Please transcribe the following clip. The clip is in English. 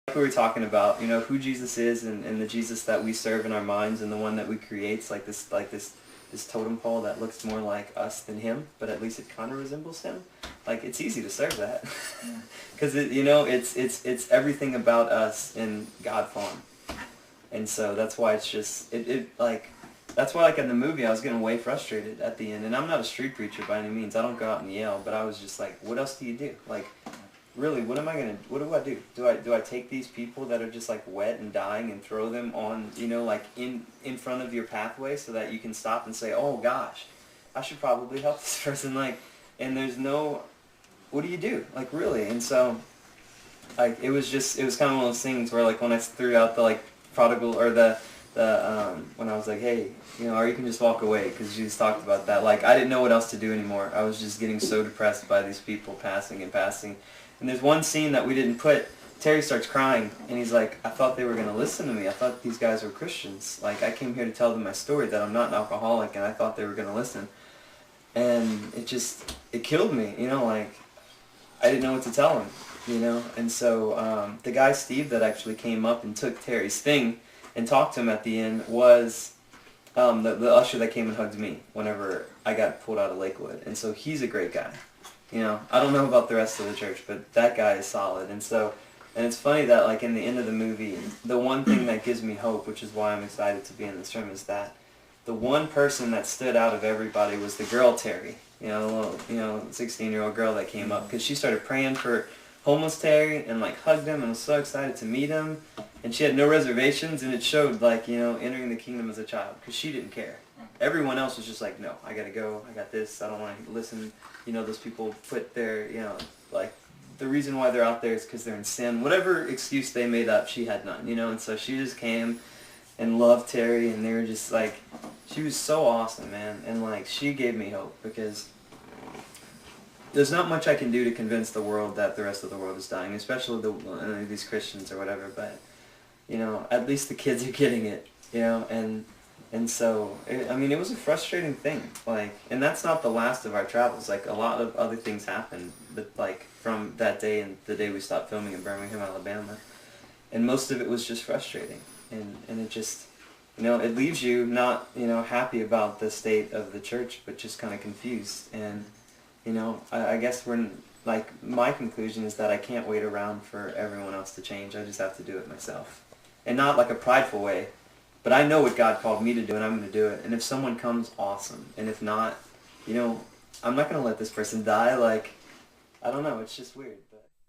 Like we were talking about, who Jesus is and the Jesus that we serve in our minds and the one that we create. It's like this totem pole that looks more like us than him, but at least it kind of resembles him. Like, it's easy to serve that because it's everything about us in God form. And so that's why it's just that's why, like, in the movie I was getting way frustrated at the end. And I'm not a street preacher by any means. I don't go out and yell, but I was just like, what else do you do? Like, really, what do I do? Do I take these people that are just like wet and dying and throw them on, like in front of your pathway so that you can stop and say, oh gosh, I should probably help this person, like, and there's no, what do you do? Like, really? And so, like, it was kind of one of those things where, like, when I threw out the, like, prodigal, or when I was like, hey, or you can just walk away, because Jesus talked about that. Like, I didn't know what else to do anymore. I was just getting so depressed by these people passing and passing. And there's one scene that we didn't put. Terry starts crying, and he's like, I thought they were going to listen to me. I thought these guys were Christians. Like, I came here to tell them my story, that I'm not an alcoholic, and I thought they were going to listen. And it killed me, like, I didn't know what to tell him, And so the guy, Steve, that actually came up and took Terry's thing and talked to him at the end was the usher that came and hugged me whenever I got pulled out of Lakewood. And so he's a great guy. I don't know about the rest of the church, but that guy is solid. And it's funny that, like, in the end of the movie, the one thing that gives me hope, which is why I'm excited to be in this room, is that the one person that stood out of everybody was the girl Terry, the little, 16-year-old girl that came up, because she started praying for homeless Terry and, like, hugged him and was so excited to meet him. And she had no reservations, and it showed, like, entering the kingdom as a child, because she didn't care. Everyone else was just like, no, I gotta go, I got this, I don't want to listen. Those people put their, like, the reason why they're out there is because they're in sin. Whatever excuse they made up, she had none, and so she just came and loved Terry, and they were just, like, she was so awesome, man, and, like, she gave me hope, because there's not much I can do to convince the world that the rest of the world is dying, especially these Christians or whatever, but, at least the kids are getting it, and so, it was a frustrating thing, like, and that's not the last of our travels. Like, a lot of other things happened, but, like, from that day and the day we stopped filming in Birmingham, Alabama, and most of it was just frustrating, and it just, it leaves you not, happy about the state of the church, but just kind of confused, and, I guess my conclusion is that I can't wait around for everyone else to change. I just have to do it myself, and not like a prideful way. But I know what God called me to do, and I'm going to do it. And if someone comes, awesome. And if not, I'm not going to let this person die. Like, I don't know. It's just weird.